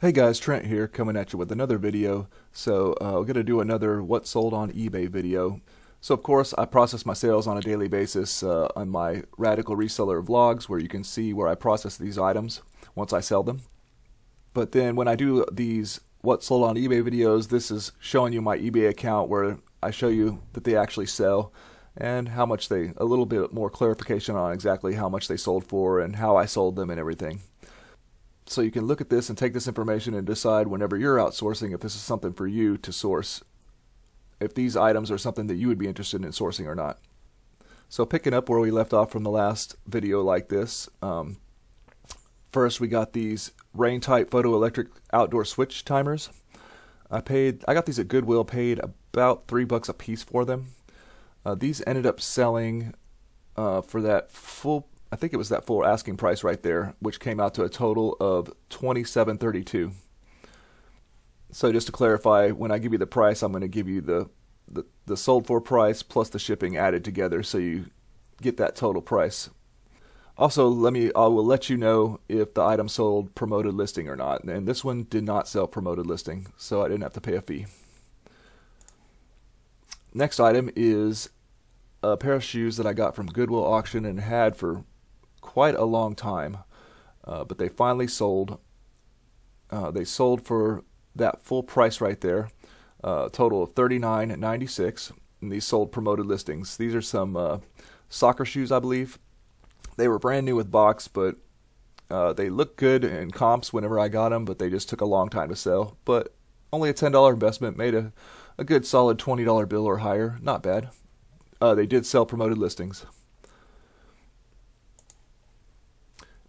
Hey guys, Trent here coming at you with another video. We're going to do another what sold on eBay video. So of course I process my sales on a daily basis on my Radical Reseller vlogs, where you can see where I process these items once I sell them. But then when I do these what sold on eBay videos, this is showing you my eBay account where I show you that they actually sell and how much a little bit more clarification on exactly how much they sold for and how I sold them and everything. So you can look at this and take this information and decide whenever you're outsourcing if this is something for you to source, if these items are something that you would be interested in sourcing or not. So picking up where we left off from the last video like this, first we got these rain type photoelectric outdoor switch timers. I got these at Goodwill, paid about $3 a piece for them. These ended up selling for that full, I think it was that full asking price right there, which came out to a total of $27.32. So just to clarify, when I give you the price, I'm going to give you the sold for price plus the shipping added together, so you get that total price. Also, I will let you know if the item sold promoted listing or not. And this one did not sell promoted listing, so I didn't have to pay a fee. Next item is a pair of shoes that I got from Goodwill auction and had for quite a long time, but they finally sold. They sold for that full price right there, total of $39.96, and these sold promoted listings. These are some soccer shoes, I believe. They were brand new with box, but they looked good in comps whenever I got them, but they just took a long time to sell. But only a $10 investment made a good solid $20 bill or higher. Not bad. They did sell promoted listings.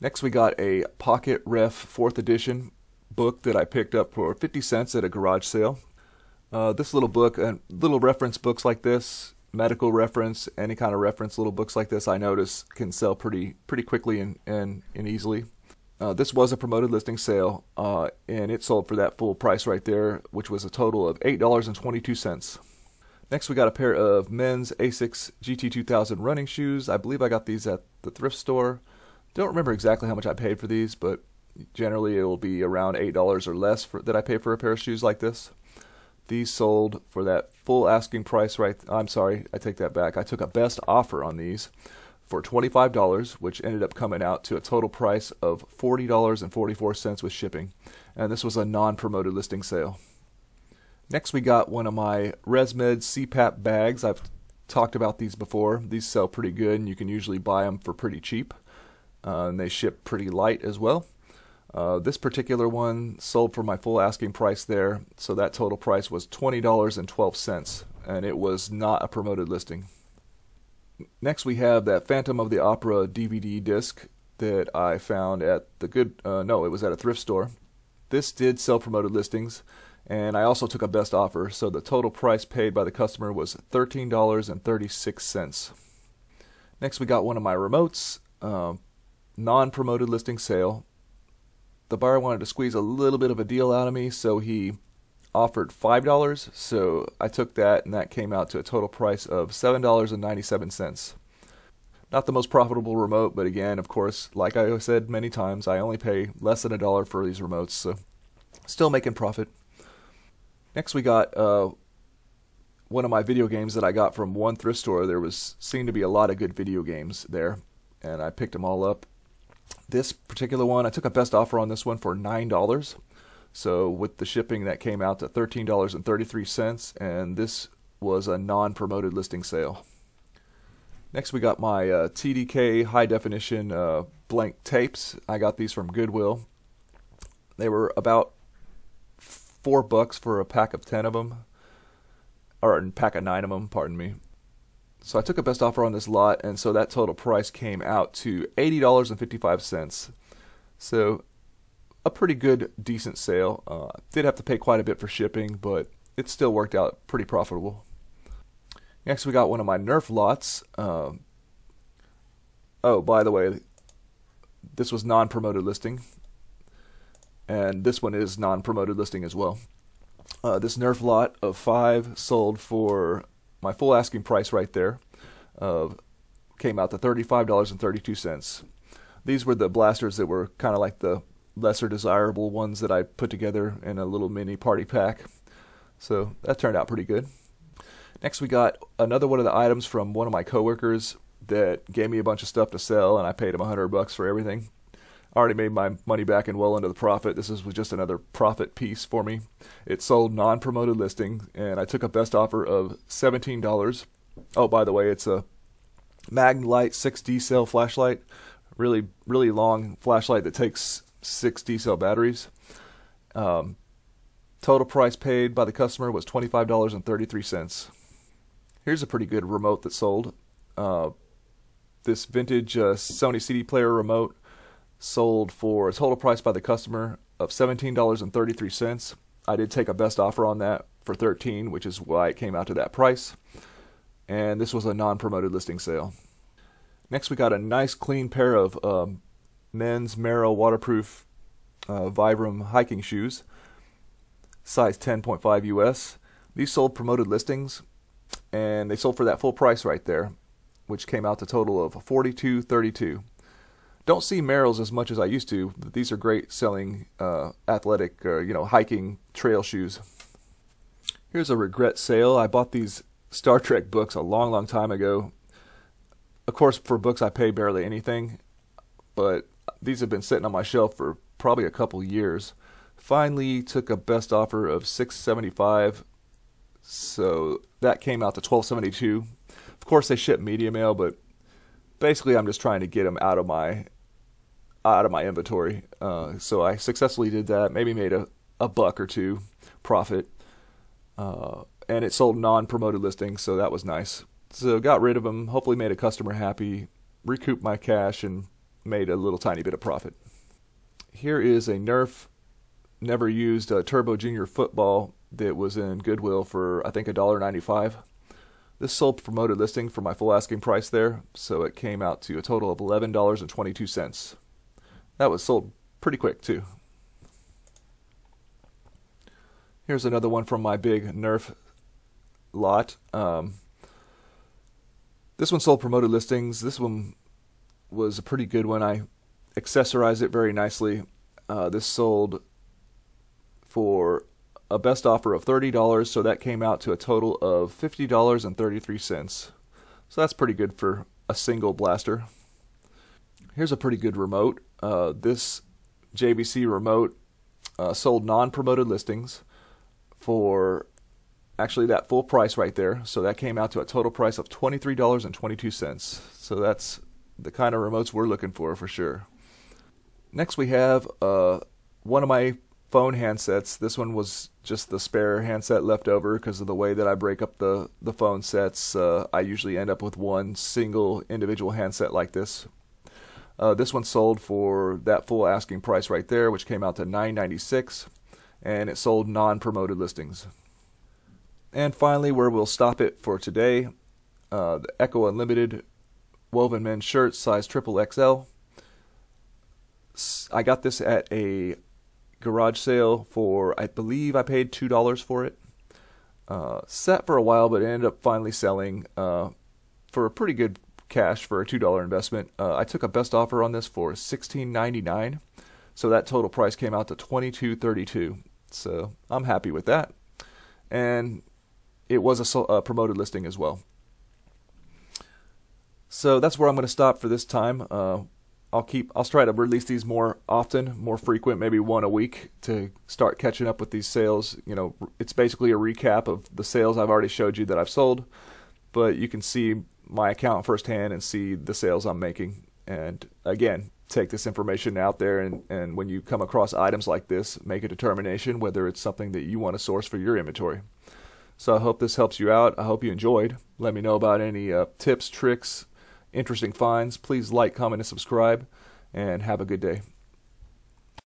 Next we got a Pocket Ref 4th edition book that I picked up for 50 cents at a garage sale. This little book, little reference books like this, medical reference, any kind of reference little books like this, I notice can sell pretty quickly and easily. This was a promoted listing sale, and it sold for that full price right there, which was a total of $8.22. Next we got a pair of men's Asics GT2000 running shoes. I believe I got these at the thrift store. Don't remember exactly how much I paid for these, but generally it will be around $8 or less that I pay for a pair of shoes like this. These sold for that full asking price I'm sorry, I take that back. I took a best offer on these for $25, which ended up coming out to a total price of $40.44 with shipping. And this was a non-promoted listing sale. Next we got one of my ResMed CPAP bags. I've talked about these before. These sell pretty good, and you can usually buy them for pretty cheap. And they ship pretty light as well. This particular one sold for my full asking price there, so that total price was $20.12, and it was not a promoted listing. Next we have that Phantom of the Opera DVD disc that I found at it was at a thrift store. This did sell promoted listings, and I also took a best offer, so the total price paid by the customer was $13.36. Next we got one of my remotes. Non-promoted listing sale. The buyer wanted to squeeze a little bit of a deal out of me, so he offered $5, so I took that, and that came out to a total price of $7.97. Not the most profitable remote, but again, of course, like I said many times, I only pay less than $1 for these remotes, so still making profit. Next we got one of my video games that I got from one thrift store. There seemed to be a lot of good video games there, and I picked them all up. This particular one, I took a best offer on this one for $9. So with the shipping, that came out to $13.33, and this was a non-promoted listing sale. Next we got my TDK high definition blank tapes. I got these from Goodwill. They were about $4 for a pack of 10 of them, or a pack of 9 of them, pardon me. So I took a best offer on this lot, and so that total price came out to $80.55. So a pretty good, decent sale. Did have to pay quite a bit for shipping, but it still worked out pretty profitable. Next we got one of my Nerf lots. Oh, by the way, this was non-promoted listing, and this one is non-promoted listing as well. This Nerf lot of 5 sold for my full asking price right there, came out to $35.32. These were the blasters that were kind of like the lesser desirable ones that I put together in a little mini party pack. So that turned out pretty good. Next we got another one of the items from one of my coworkers that gave me a bunch of stuff to sell, and I paid him $100 for everything. I already made my money back and well into the profit. This was just another profit piece for me. It sold non-promoted listing, and I took a best offer of $17. Oh, by the way, it's a Magnlight 6D cell flashlight. Really long flashlight that takes 6 D cell batteries. Total price paid by the customer was $25.33. Here's a pretty good remote that sold. This vintage Sony CD player remote sold for a total price by the customer of $17.33. I did take a best offer on that for $13, which is why it came out to that price. And this was a non-promoted listing sale. Next we got a nice clean pair of men's Merrell waterproof Vibram hiking shoes, size 10.5 US. These sold promoted listings, and they sold for that full price right there, which came out to a total of $42.32. Don't see Merrells as much as I used to, but these are great selling athletic or hiking trail shoes. Here's a regret sale. I bought these Star Trek books a long time ago. Of course, for books I pay barely anything, but these have been sitting on my shelf for probably a couple years. Finally took a best offer of $6.75, so that came out to $12.72. Of course, they ship media mail, but basically I'm just trying to get them out of my inventory. So I successfully did that. Maybe made a buck or two profit, and it sold non-promoted listings, so that was nice. So got rid of them, hopefully made a customer happy, recouped my cash, and made a little tiny bit of profit. Here is a Nerf never used Turbo Junior football that was in Goodwill for I think $1.95. This sold promoted listing for my full asking price there, so it came out to a total of $11.22. That was sold pretty quick too. Here's another one from my big Nerf lot. This one sold promoted listings. This one was a pretty good one. I accessorized it very nicely. This sold for a best offer of $30, so that came out to a total of $50.33. So that's pretty good for a single blaster. Here's a pretty good remote. This JVC remote sold non-promoted listings for actually that full price right there, so that came out to a total price of $23.22. So that's the kind of remotes we're looking for sure. Next we have one of my phone handsets. This one was just the spare handset left over because of the way that I break up the phone sets. I usually end up with one single individual handset like this. This one sold for that full asking price right there, which came out to $9.96, and it sold non-promoted listings. And finally, where we'll stop it for today, the Echo Unlimited woven men's shirt, size XXL. I got this at a garage sale for, I believe I paid $2 for it. Sat for a while, but it ended up finally selling for a pretty good cash for a $2 investment. I took a best offer on this for $16.99, so that total price came out to $22.32. So I'm happy with that, and it was a promoted listing as well. So that's where I'm going to stop for this time. I'll try to release these more often, more frequent, maybe one a week, to start catching up with these sales. It's basically a recap of the sales I've already showed you that I've sold, but you can see my account firsthand and see the sales I'm making. And again, take this information out there, and when you come across items like this, make a determination whether it's something that you want to source for your inventory. So I hope this helps you out. I hope you enjoyed. Let me know about any tips, tricks, interesting finds. Please like, comment, and subscribe, and have a good day.